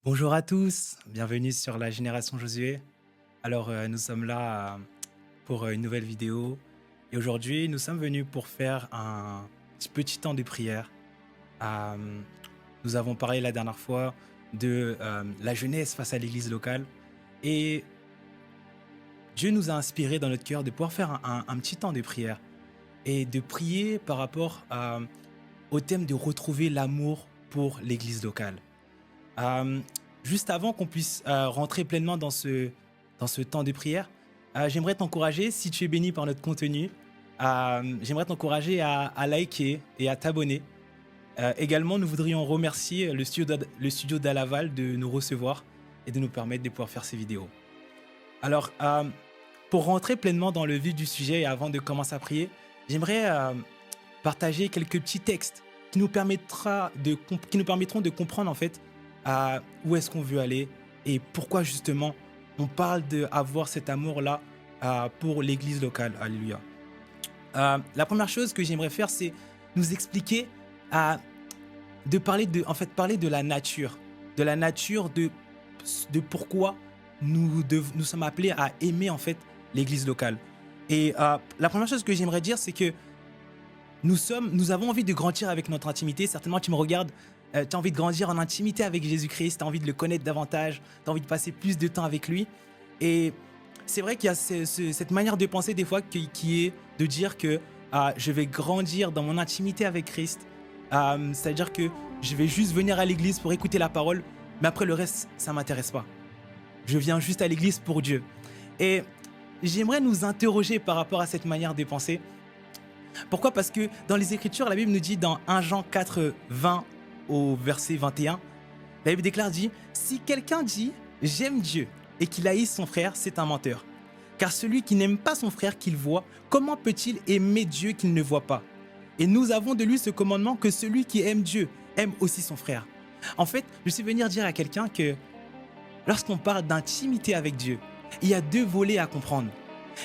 Bonjour à tous, bienvenue sur la Génération Josué. Nous sommes là pour une nouvelle vidéo et aujourd'hui, nous sommes venus pour faire un petit temps de prière. Euh, Nous avons parlé la dernière fois de la jeunesse face à l'église locale et Dieu nous a inspiré dans notre cœur de pouvoir faire un petit temps de prière et de prier par rapport au thème de retrouver l'amour pour l'église locale. Euh, Juste avant qu'on puisse rentrer pleinement dans ce temps de prière, j'aimerais t'encourager, si tu es béni par notre contenu, j'aimerais t'encourager à liker et à t'abonner. Également, nous voudrions remercier le studio d'Alaval de nous recevoir et de nous permettre de pouvoir faire ces vidéos. Alors, pour rentrer pleinement dans le vif du sujet et avant de commencer à prier, j'aimerais partager quelques petits textes qui nous permettront de comprendre en fait où est-ce qu'on veut aller et pourquoi justement on parle d'avoir cet amour-là pour l'église locale. Alléluia. La première chose que j'aimerais faire, c'est nous expliquer, euh, parler de la nature de pourquoi nous sommes appelés à aimer en fait l'église locale. Et la première chose que j'aimerais dire, c'est que nous avons envie de grandir avec notre intimité. Certainement, tu me regardes, tu as envie de grandir en intimité avec Jésus-Christ, tu as envie de le connaître davantage, tu as envie de passer plus de temps avec lui. Et c'est vrai qu'il y a cette manière de penser des fois qui est de dire que je vais grandir dans mon intimité avec Christ. C'est-à-dire que je vais juste venir à l'église pour écouter la parole, mais après le reste, ça ne m'intéresse pas. Je viens juste à l'église pour Dieu. Et j'aimerais nous interroger par rapport à cette manière de penser. Pourquoi? Parce que dans les Écritures, la Bible nous dit dans 1 Jean 4, 20 au verset 21, la Bible déclare, dit: si quelqu'un dit j'aime Dieu et qu'il haïsse son frère, c'est un menteur. Car celui qui n'aime pas son frère qu'il voit, comment peut-il aimer Dieu qu'il ne voit pas? Et nous avons de lui ce commandement que celui qui aime Dieu aime aussi son frère. En fait, je suis venu dire à quelqu'un que lorsqu'on parle d'intimité avec Dieu, il y a deux volets à comprendre.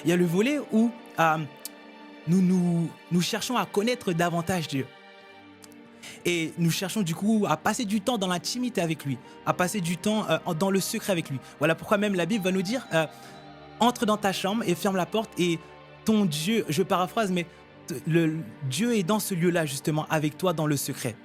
Il y a le volet où nous cherchons à connaître davantage Dieu. Et nous cherchons du coup à passer du temps dans l'intimité avec lui, à passer du temps dans le secret avec lui. Voilà pourquoi même la Bible va nous dire entre dans ta chambre et ferme la porte et ton Dieu, je paraphrase, mais le Dieu est dans ce lieu-là justement avec toi dans le secret.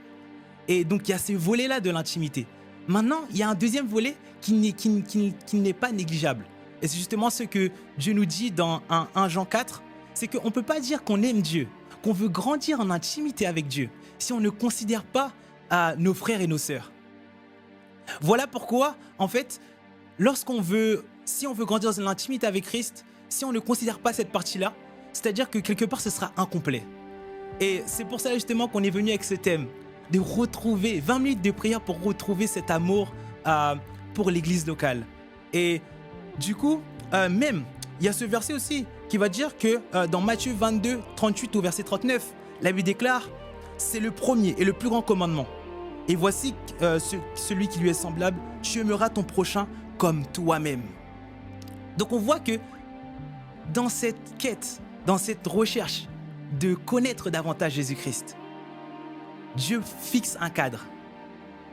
Et donc il y a ce volet-là de l'intimité. Maintenant, il y a un deuxième volet qui n'est pas négligeable. Et c'est justement ce que Dieu nous dit dans 1 Jean 4, c'est qu'on ne peut pas dire qu'on aime Dieu, qu'on veut grandir en intimité avec Dieu, si on ne considère pas nos frères et nos sœurs. Voilà pourquoi, en fait, si on veut grandir dans l'intimité avec Christ, si on ne considère pas cette partie-là, c'est-à-dire que quelque part, ce sera incomplet. Et c'est pour ça justement qu'on est venu avec ce thème, de retrouver 20 minutes de prière pour retrouver cet amour pour l'église locale. Et du coup, même, il y a ce verset aussi qui va dire que dans Matthieu 22, 38 au verset 39, la Bible déclare: c'est le premier et le plus grand commandement. Et voici celui qui lui est semblable: tu aimeras ton prochain comme toi-même. Donc on voit que dans cette quête, dans cette recherche de connaître davantage Jésus-Christ, Dieu fixe un cadre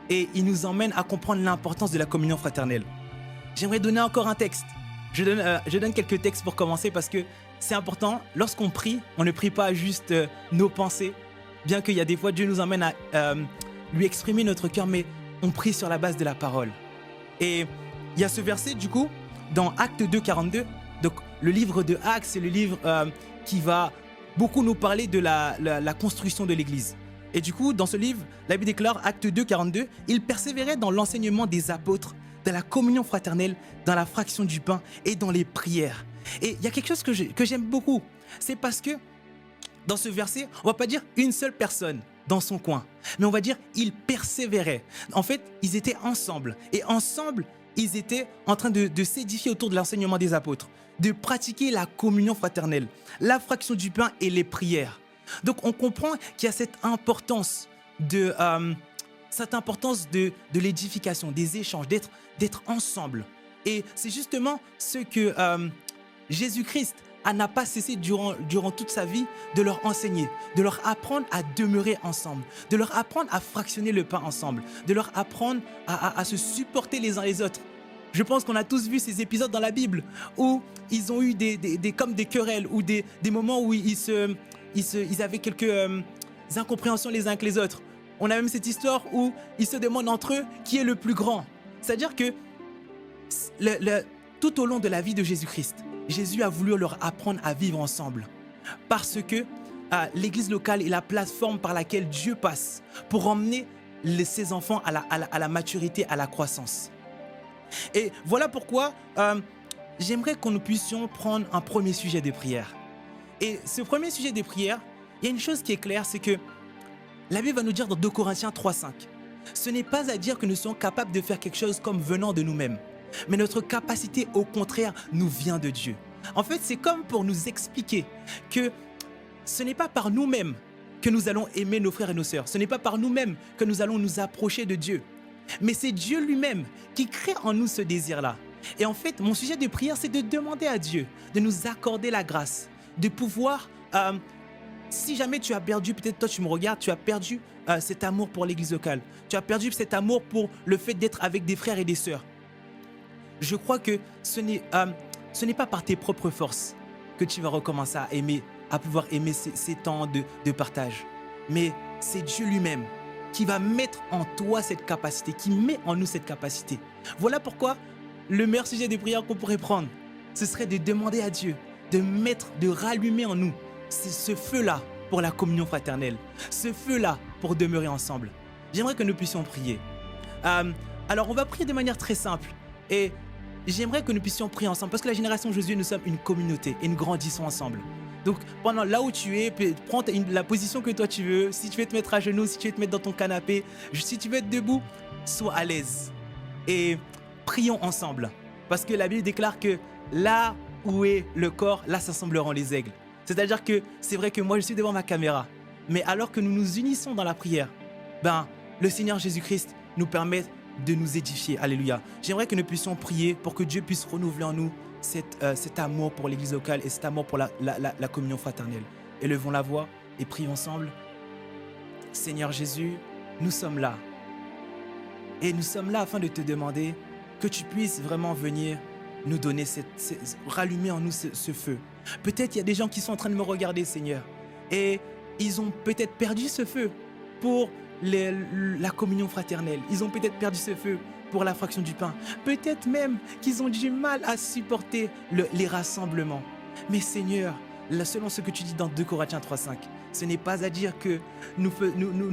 et il nous emmène à comprendre l'importance de la communion fraternelle. J'aimerais donner encore un texte. Je donne quelques textes pour commencer parce que c'est important. Lorsqu'on prie, on ne prie pas juste nos pensées, bien qu'il y a des fois Dieu nous emmène à lui exprimer notre cœur, mais on prie sur la base de la parole. Et il y a ce verset du coup dans Actes 2, 42. Donc le livre de Actes, c'est le livre qui va beaucoup nous parler de la construction de l'église. Et du coup, dans ce livre, la Bible déclare, Acte 2, 42, il persévérait dans l'enseignement des apôtres, dans la communion fraternelle, dans la fraction du pain et dans les prières. Et il y a quelque chose que j'aime beaucoup. C'est parce que dans ce verset, on va pas dire une seule personne dans son coin, mais on va dire ils persévéraient. En fait, ils étaient ensemble. Et ensemble, ils étaient en train de s'édifier autour de l'enseignement des apôtres, de pratiquer la communion fraternelle, la fraction du pain et les prières. Donc on comprend qu'il y a cette importance de l'édification, des échanges, d'être ensemble. Et c'est justement ce que Jésus-Christ n'a pas cessé durant toute sa vie de leur enseigner, de leur apprendre à demeurer ensemble, de leur apprendre à fractionner le pain ensemble, de leur apprendre à se supporter les uns les autres. Je pense qu'on a tous vu ces épisodes dans la Bible où ils ont eu comme des querelles ou des moments où ils avaient quelques incompréhensions les uns avec les autres. On a même cette histoire où ils se demandent entre eux qui est le plus grand. C'est-à-dire que tout au long de la vie de Jésus-Christ, Jésus a voulu leur apprendre à vivre ensemble. Parce que l'église locale est la plateforme par laquelle Dieu passe pour emmener ses enfants à la maturité, à la croissance. Et voilà pourquoi j'aimerais que nous puissions prendre un premier sujet de prière. Et ce premier sujet de prière, il y a une chose qui est claire, c'est que la Bible va nous dire dans 2 Corinthiens 3,5, ce n'est pas à dire que nous sommes capables de faire quelque chose comme venant de nous-mêmes, mais notre capacité, au contraire, nous vient de Dieu. En fait, c'est comme pour nous expliquer que ce n'est pas par nous-mêmes que nous allons aimer nos frères et nos sœurs. Ce n'est pas par nous-mêmes que nous allons nous approcher de Dieu. Mais c'est Dieu lui-même qui crée en nous ce désir-là. Et en fait, mon sujet de prière, c'est de demander à Dieu de nous accorder la grâce, de pouvoir... si jamais tu as perdu, peut-être toi tu me regardes, tu as perdu cet amour pour l'église locale. Tu as perdu cet amour pour le fait d'être avec des frères et des sœurs. Je crois que ce n'est pas par tes propres forces que tu vas recommencer à aimer, à pouvoir aimer ces temps de partage. Mais c'est Dieu lui-même qui va mettre en toi cette capacité, qui met en nous cette capacité. Voilà pourquoi le meilleur sujet de prière qu'on pourrait prendre, ce serait de demander à Dieu de rallumer en nous ce feu-là pour la communion fraternelle, ce feu-là pour demeurer ensemble. J'aimerais que nous puissions prier. Alors on va prier de manière très simple et j'aimerais que nous puissions prier ensemble parce que la génération Josué, nous sommes une communauté et nous grandissons ensemble. Donc, pendant là où tu es, prends la position que toi tu veux. Si tu veux te mettre à genoux, si tu veux te mettre dans ton canapé, si tu veux être debout, sois à l'aise. Et prions ensemble. Parce que la Bible déclare que là où est le corps, là s'assembleront les aigles. C'est-à-dire que c'est vrai que moi je suis devant ma caméra. Mais alors que nous nous unissons dans la prière, le Seigneur Jésus-Christ nous permet de nous édifier. Alléluia. J'aimerais que nous puissions prier pour que Dieu puisse renouveler en nous cet amour pour l'église locale et cet amour pour la communion fraternelle. Élevons la voix et prions ensemble. Seigneur Jésus, nous sommes là. Et nous sommes là afin de te demander que tu puisses vraiment venir nous donner, rallumer en nous ce feu. Peut-être il y a des gens qui sont en train de me regarder, Seigneur, et ils ont peut-être perdu ce feu pour la communion fraternelle. Ils ont peut-être perdu ce feu pour la fraction du pain. Peut-être même qu'ils ont du mal à supporter les rassemblements. Mais Seigneur, selon ce que tu dis dans 2 Corinthiens 3,5, ce n'est pas à dire que nous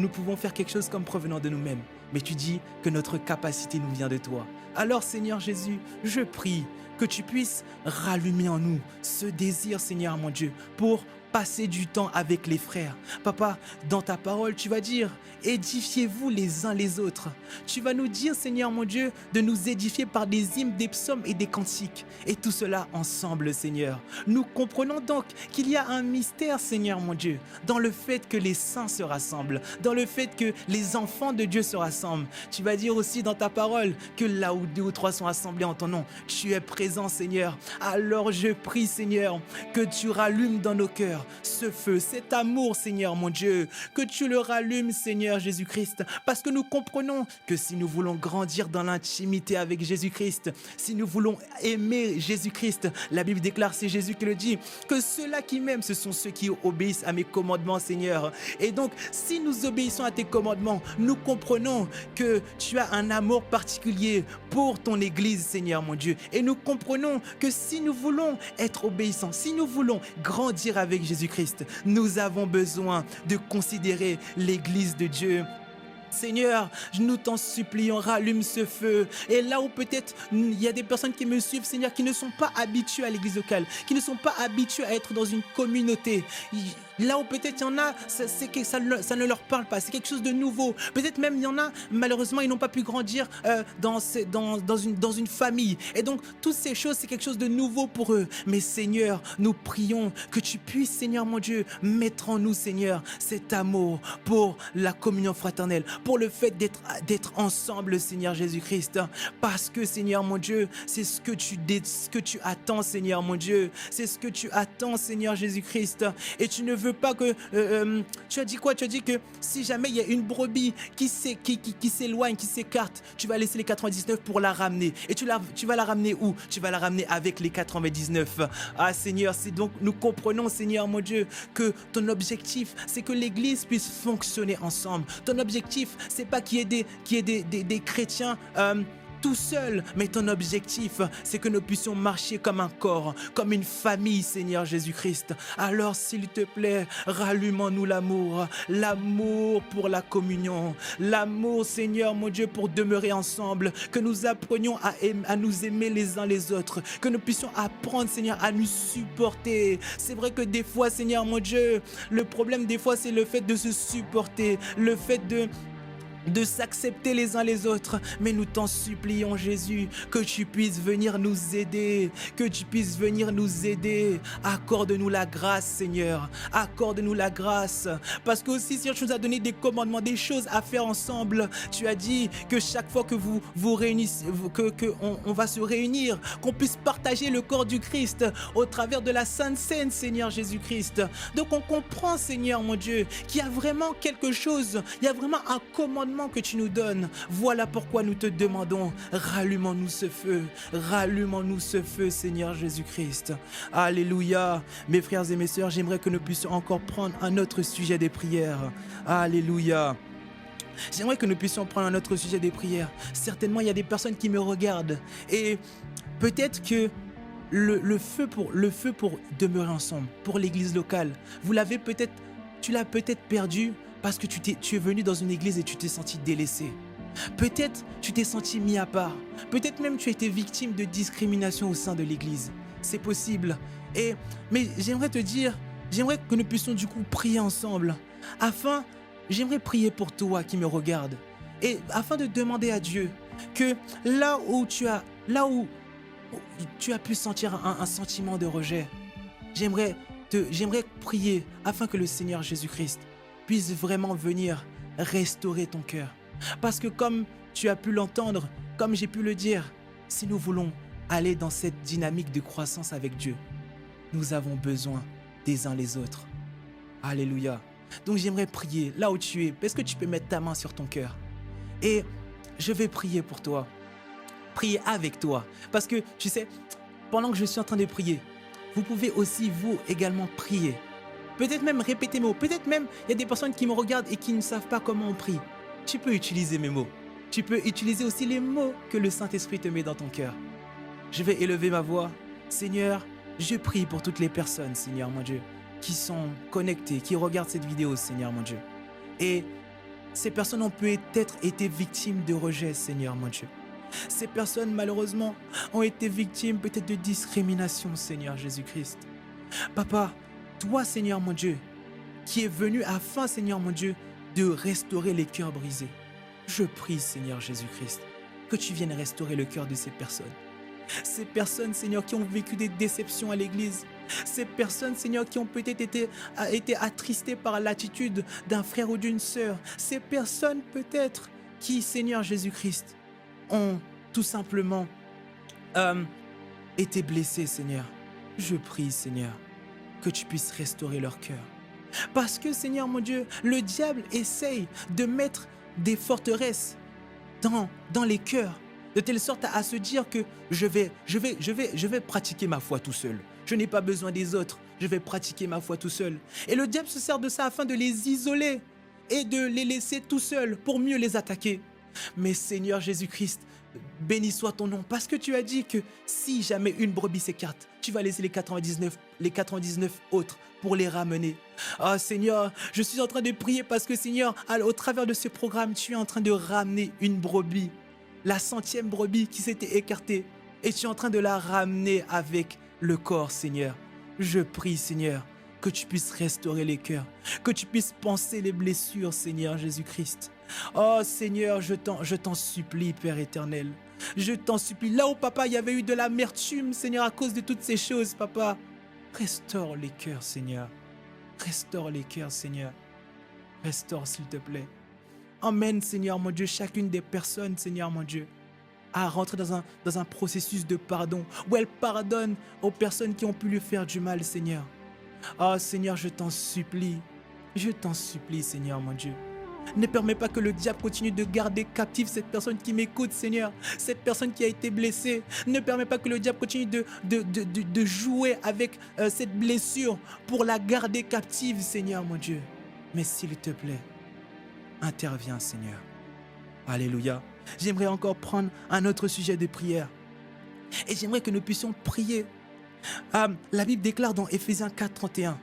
pouvons faire quelque chose comme provenant de nous-mêmes, mais tu dis que notre capacité nous vient de toi. Alors Seigneur Jésus, je prie que tu puisses rallumer en nous ce désir, Seigneur mon Dieu, pour passer du temps avec les frères. Papa, dans ta parole, tu vas dire, édifiez-vous les uns les autres. Tu vas nous dire, Seigneur mon Dieu, de nous édifier par des hymnes, des psaumes et des cantiques. Et tout cela ensemble, Seigneur. Nous comprenons donc qu'il y a un mystère, Seigneur mon Dieu, dans le fait que les saints se rassemblent, dans le fait que les enfants de Dieu se rassemblent. Tu vas dire aussi dans ta parole que là où 2 ou 3 sont assemblés en ton nom, tu es présent, Seigneur. Alors je prie, Seigneur, que tu rallumes dans nos cœurs ce feu, cet amour, Seigneur mon Dieu, que tu le rallumes, Seigneur Jésus-Christ, parce que nous comprenons que si nous voulons grandir dans l'intimité avec Jésus-Christ, si nous voulons aimer Jésus-Christ, la Bible déclare, c'est Jésus qui le dit, que ceux-là qui m'aiment, ce sont ceux qui obéissent à mes commandements, Seigneur. Et donc, si nous obéissons à tes commandements, nous comprenons que tu as un amour particulier pour ton Église, Seigneur mon Dieu. Et nous comprenons que si nous voulons être obéissants, si nous voulons grandir avec Jésus-Christ, nous avons besoin de considérer l'Église de Dieu. Seigneur, nous t'en supplions, rallume ce feu. Et là où peut-être il y a des personnes qui me suivent, Seigneur, qui ne sont pas habituées à l'église locale, qui ne sont pas habituées à être dans une communauté, Là où peut-être il y en a, ça ne leur parle pas, c'est quelque chose de nouveau. Peut-être même il y en a, malheureusement, ils n'ont pas pu grandir dans une famille. Et donc, toutes ces choses, c'est quelque chose de nouveau pour eux. Mais Seigneur, nous prions que tu puisses, Seigneur mon Dieu, mettre en nous, Seigneur, cet amour pour la communion fraternelle, pour le fait d'être ensemble, Seigneur Jésus-Christ. Parce que, Seigneur mon Dieu, c'est ce que tu attends, Seigneur mon Dieu. C'est ce que tu attends, Seigneur Jésus-Christ. Et tu ne veux pas que... tu as dit quoi? Tu as dit que si jamais il y a une brebis qui s'éloigne, qui s'écarte, tu vas laisser les 99 pour la ramener. Et tu vas la ramener où? Tu vas la ramener avec les 99. Ah Seigneur, c'est donc nous comprenons, Seigneur mon Dieu, que ton objectif, c'est que l'Église puisse fonctionner ensemble. Ton objectif, c'est pas qu'il y ait des chrétiens tout seul, mais ton objectif, c'est que nous puissions marcher comme un corps, comme une famille, Seigneur Jésus-Christ. Alors, s'il te plaît, rallume en nous l'amour pour la communion, l'amour, Seigneur mon Dieu, pour demeurer ensemble, que nous apprenions à nous aimer les uns les autres, que nous puissions apprendre, Seigneur, à nous supporter. C'est vrai que des fois, Seigneur mon Dieu, le problème des fois, c'est le fait de se supporter, le fait de s'accepter les uns les autres, mais nous t'en supplions Jésus, que tu puisses venir nous aider, accorde-nous la grâce Seigneur, accorde-nous la grâce, parce que aussi Seigneur tu nous as donné des commandements, des choses à faire ensemble. Tu as dit que chaque fois que vous réunissez, on va se réunir, qu'on puisse partager le corps du Christ au travers de la Sainte Seine, Seigneur Jésus-Christ. Donc on comprend, Seigneur mon Dieu, qu'il y a vraiment quelque chose, il y a vraiment un commandement que tu nous donnes. Voilà pourquoi nous te demandons, rallume-nous ce feu, Seigneur Jésus-Christ. Alléluia. Mes frères et mes sœurs, j'aimerais que nous puissions encore prendre un autre sujet des prières. Alléluia. J'aimerais que nous puissions prendre un autre sujet des prières. Certainement, il y a des personnes qui me regardent et peut-être que le feu pour demeurer ensemble, pour l'église locale, tu l'as peut-être perdu parce que tu es venu dans une église et tu t'es senti délaissé. Peut-être tu t'es senti mis à part. Peut-être même tu as été victime de discrimination au sein de l'église. C'est possible. Mais j'aimerais que nous puissions du coup prier ensemble. J'aimerais prier pour toi qui me regarde. Et afin de demander à Dieu que là où tu as pu sentir un sentiment de rejet, j'aimerais prier afin que le Seigneur Jésus-Christ puisse vraiment venir restaurer ton cœur. Parce que comme tu as pu l'entendre, comme j'ai pu le dire, si nous voulons aller dans cette dynamique de croissance avec Dieu, nous avons besoin des uns les autres. Alléluia. Donc j'aimerais prier là où tu es. Est-ce que tu peux mettre ta main sur ton cœur? Et je vais prier pour toi. Prier avec toi. Parce que tu sais, pendant que je suis en train de prier, vous pouvez aussi vous également prier. Peut-être même répéter mes mots. Peut-être même, il y a des personnes qui me regardent et qui ne savent pas comment on prie. Tu peux utiliser mes mots. Tu peux utiliser aussi les mots que le Saint-Esprit te met dans ton cœur. Je vais élever ma voix. Seigneur, je prie pour toutes les personnes, Seigneur mon Dieu, qui sont connectées, qui regardent cette vidéo, Seigneur mon Dieu. Et ces personnes ont peut-être été victimes de rejet, Seigneur mon Dieu. Ces personnes, malheureusement, ont été victimes peut-être de discrimination, Seigneur Jésus-Christ. Papa, toi, Seigneur mon Dieu, qui es venu afin, Seigneur mon Dieu, de restaurer les cœurs brisés. Je prie, Seigneur Jésus-Christ, que tu viennes restaurer le cœur de ces personnes. Ces personnes, Seigneur, qui ont vécu des déceptions à l'église. Ces personnes, Seigneur, qui ont peut-être été attristées par l'attitude d'un frère ou d'une sœur. Ces personnes, peut-être, qui, Seigneur Jésus-Christ, ont tout simplement été blessées, Seigneur. Je prie, Seigneur, que tu puisses restaurer leur cœur. Parce que, Seigneur mon Dieu, le diable essaye de mettre des forteresses dans les cœurs, de telle sorte à se dire que je vais pratiquer ma foi tout seul. Je n'ai pas besoin des autres, je vais pratiquer ma foi tout seul. Et le diable se sert de ça afin de les isoler et de les laisser tout seuls pour mieux les attaquer. Mais Seigneur Jésus-Christ, béni soit ton nom, parce que tu as dit que si jamais une brebis s'écarte, tu vas laisser les 99 autres pour les ramener. Ah Seigneur, je suis en train de prier parce que Seigneur, au travers de ce programme, tu es en train de ramener une brebis, la 100e brebis qui s'était écartée, et tu es en train de la ramener avec le corps, Seigneur. Je prie, Seigneur, que tu puisses restaurer les cœurs, que tu puisses penser les blessures, Seigneur Jésus-Christ. Oh Seigneur, je t'en supplie, Père éternel. Je t'en supplie. Là où, papa, il y avait eu de l'amertume, Seigneur, à cause de toutes ces choses, papa, restaure les cœurs, Seigneur. Restaure les cœurs, Seigneur. Restaure, s'il te plaît. Emmène, Seigneur, mon Dieu, chacune des personnes, Seigneur, mon Dieu, à rentrer dans un processus de pardon, où elle pardonne aux personnes qui ont pu lui faire du mal, Seigneur. Oh, Seigneur, je t'en supplie, Seigneur, mon Dieu. Ne permets pas que le diable continue de garder captive cette personne qui m'écoute, Seigneur. Cette personne qui a été blessée. Ne permets pas que le diable continue de jouer avec cette blessure pour la garder captive, Seigneur, mon Dieu. Mais s'il te plaît, interviens, Seigneur. Alléluia. J'aimerais encore prendre un autre sujet de prière. Et j'aimerais que nous puissions prier. La Bible déclare dans Éphésiens 4:31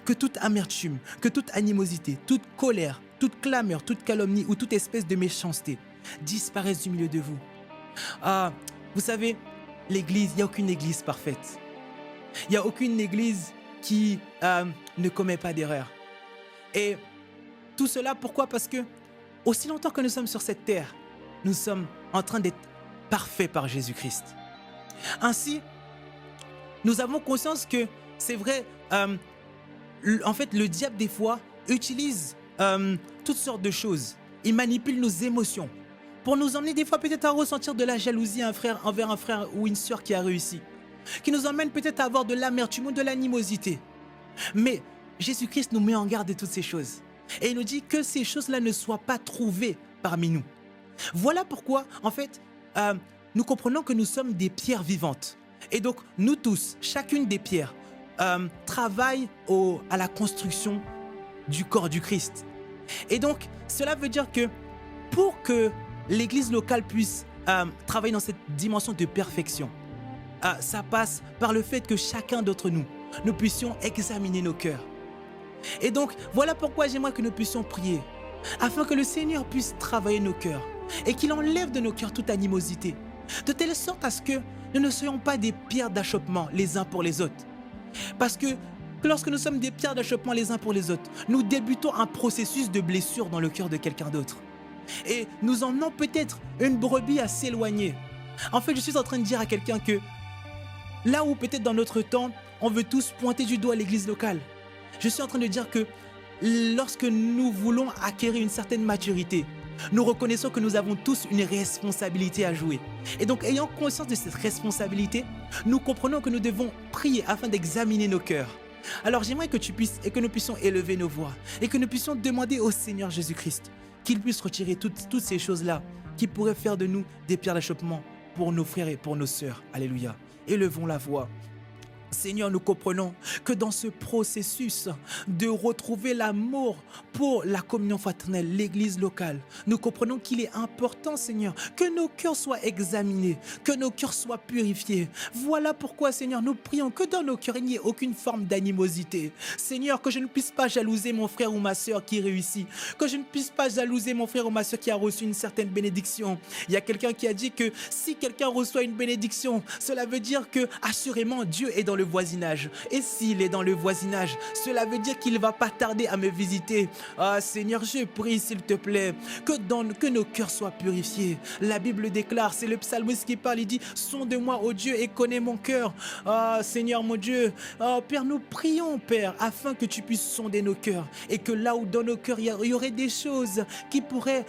que toute amertume, que toute animosité, toute colère, toute clameur, toute calomnie ou toute espèce de méchanceté disparaissent du milieu de vous. Vous savez, l'église, il n'y a aucune église parfaite. Il n'y a aucune église qui ne commet pas d'erreur. Et tout cela, pourquoi? Parce que aussi longtemps que nous sommes sur cette terre, nous sommes en train d'être parfaits par Jésus-Christ. Ainsi, nous avons conscience que c'est vrai, en fait, le diable des fois utilise toutes sortes de choses. Il manipule nos émotions pour nous emmener des fois peut-être à ressentir de la jalousie envers un frère ou une sœur qui a réussi, qui nous emmène peut-être à avoir de l'amertume ou de l'animosité. Mais Jésus-Christ nous met en garde de toutes ces choses. Et il nous dit que ces choses-là ne soient pas trouvées parmi nous. Voilà pourquoi, en fait, nous comprenons que nous sommes des pierres vivantes. Et donc, nous tous, chacune des pierres, travaille à la construction du corps du Christ. Et donc, cela veut dire que pour que l'église locale puisse travailler dans cette dimension de perfection, ça passe par le fait que chacun d'entre nous, nous puissions examiner nos cœurs. Et donc, voilà pourquoi j'aimerais que nous puissions prier, afin que le Seigneur puisse travailler nos cœurs et qu'il enlève de nos cœurs toute animosité, de telle sorte à ce que nous ne soyons pas des pierres d'achoppement les uns pour les autres. Parce que lorsque nous sommes des pierres d'achoppement les uns pour les autres, nous débutons un processus de blessure dans le cœur de quelqu'un d'autre. Et nous emmenons peut-être une brebis à s'éloigner. En fait, je suis en train de dire à quelqu'un que là où peut-être dans notre temps, on veut tous pointer du doigt l'église locale, je suis en train de dire que lorsque nous voulons acquérir une certaine maturité, nous reconnaissons que nous avons tous une responsabilité à jouer. Et donc, ayant conscience de cette responsabilité, nous comprenons que nous devons prier afin d'examiner nos cœurs. Alors, j'aimerais que tu puisses et que nous puissions élever nos voix et que nous puissions demander au Seigneur Jésus-Christ qu'il puisse retirer toutes ces choses-là qui pourraient faire de nous des pierres d'achoppement pour nos frères et pour nos sœurs. Alléluia. Élevons la voix. Seigneur, nous comprenons que dans ce processus de retrouver l'amour pour la communion fraternelle, l'église locale, nous comprenons qu'il est important, Seigneur, que nos cœurs soient examinés, que nos cœurs soient purifiés. Voilà pourquoi, Seigneur, nous prions que dans nos cœurs, il n'y ait aucune forme d'animosité. Seigneur, que je ne puisse pas jalouser mon frère ou ma sœur qui réussit, que je ne puisse pas jalouser mon frère ou ma sœur qui a reçu une certaine bénédiction. Il y a quelqu'un qui a dit que si quelqu'un reçoit une bénédiction, cela veut dire que assurément Dieu est dans le voisinage. Et s'il est dans le voisinage, cela veut dire qu'il ne va pas tarder à me visiter. Ah Seigneur, je prie s'il te plaît, que nos cœurs soient purifiés. La Bible déclare, c'est le psalmiste qui parle, il dit, sonde-moi, ô Dieu, et connais mon cœur. Ah Seigneur mon Dieu, Père, nous prions, Père, afin que tu puisses sonder nos cœurs et que là où dans nos cœurs, il y aurait des choses qui pourraient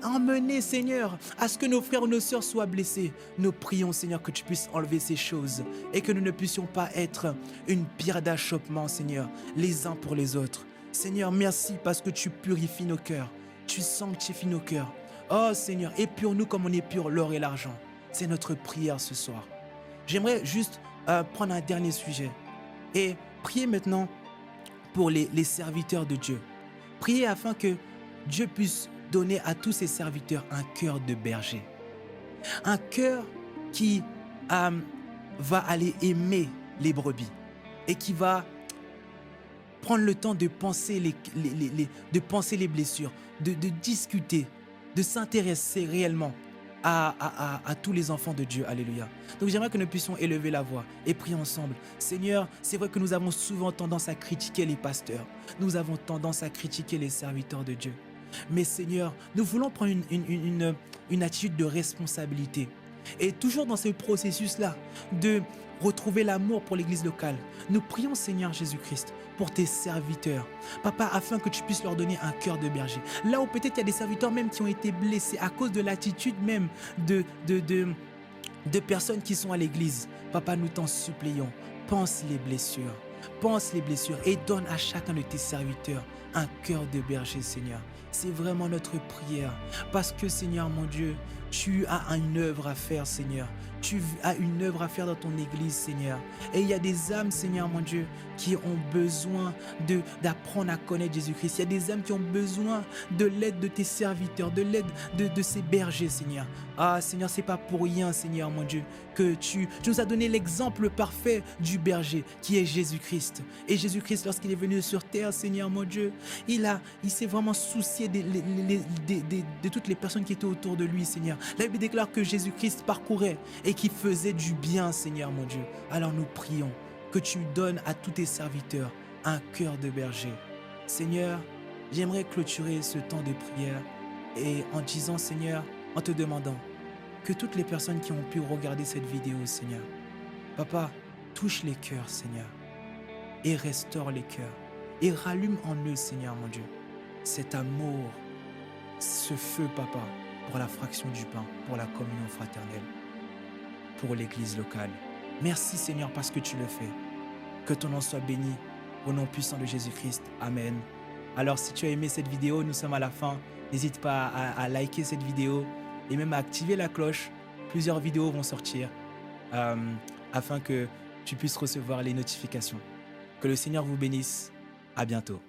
emmener, Seigneur, à ce que nos frères ou nos sœurs soient blessés. Nous prions, Seigneur, que tu puisses enlever ces choses et que nous ne puissions pas être une pierre d'achoppement, Seigneur, les uns pour les autres. Seigneur, merci parce que tu purifies nos cœurs, tu sanctifies nos cœurs. Oh Seigneur, épure-nous comme on épure l'or et l'argent. C'est notre prière ce soir. J'aimerais juste prendre un dernier sujet et prier maintenant pour les serviteurs de Dieu. Prier afin que Dieu puisse donner à tous ses serviteurs un cœur de berger. Un cœur qui va aller aimer les brebis et qui va prendre le temps de penser les blessures, de discuter, de s'intéresser réellement à tous les enfants de Dieu. Alléluia. Donc j'aimerais que nous puissions élever la voix et prier ensemble. Seigneur, c'est vrai que nous avons souvent tendance à critiquer les pasteurs. Nous avons tendance à critiquer les serviteurs de Dieu. Mais Seigneur, nous voulons prendre une attitude de responsabilité. Et toujours dans ce processus-là de retrouver l'amour pour l'église locale, nous prions Seigneur Jésus-Christ pour tes serviteurs. Papa, afin que tu puisses leur donner un cœur de berger. Là où peut-être il y a des serviteurs même qui ont été blessés à cause de l'attitude même de personnes qui sont à l'église. Papa, nous t'en supplions, pense les blessures et donne à chacun de tes serviteurs un cœur de berger, Seigneur. C'est vraiment notre prière parce que, Seigneur mon Dieu, tu as une œuvre à faire, Seigneur. Tu as une œuvre à faire dans ton église, Seigneur. Et il y a des âmes, Seigneur mon Dieu, qui ont besoin d'apprendre à connaître Jésus-Christ. Il y a des âmes qui ont besoin de l'aide de tes serviteurs, de l'aide de ces bergers, Seigneur. Ah, Seigneur, c'est pas pour rien, Seigneur mon Dieu, que tu nous as donné l'exemple parfait du berger, qui est Jésus-Christ. Et Jésus-Christ, lorsqu'il est venu sur terre, Seigneur mon Dieu, il s'est vraiment soucié de toutes les personnes qui étaient autour de lui, Seigneur. La Bible déclare que Jésus-Christ parcourait et qui faisait du bien, Seigneur mon Dieu. Alors nous prions que tu donnes à tous tes serviteurs un cœur de berger. Seigneur, j'aimerais clôturer ce temps de prière et en disant, Seigneur, en te demandant que toutes les personnes qui ont pu regarder cette vidéo, Seigneur, Papa, touche les cœurs, Seigneur, et restaure les cœurs, et rallume en eux, Seigneur mon Dieu, cet amour, ce feu, Papa, pour la fraction du pain, pour la communion fraternelle, pour l'église locale. Merci, Seigneur, parce que tu le fais. Que ton nom soit béni, au nom puissant de Jésus-Christ. Amen. Alors, si tu as aimé cette vidéo, nous sommes à la fin. N'hésite pas à liker cette vidéo et même à activer la cloche. Plusieurs vidéos vont sortir afin que tu puisses recevoir les notifications. Que le Seigneur vous bénisse. À bientôt.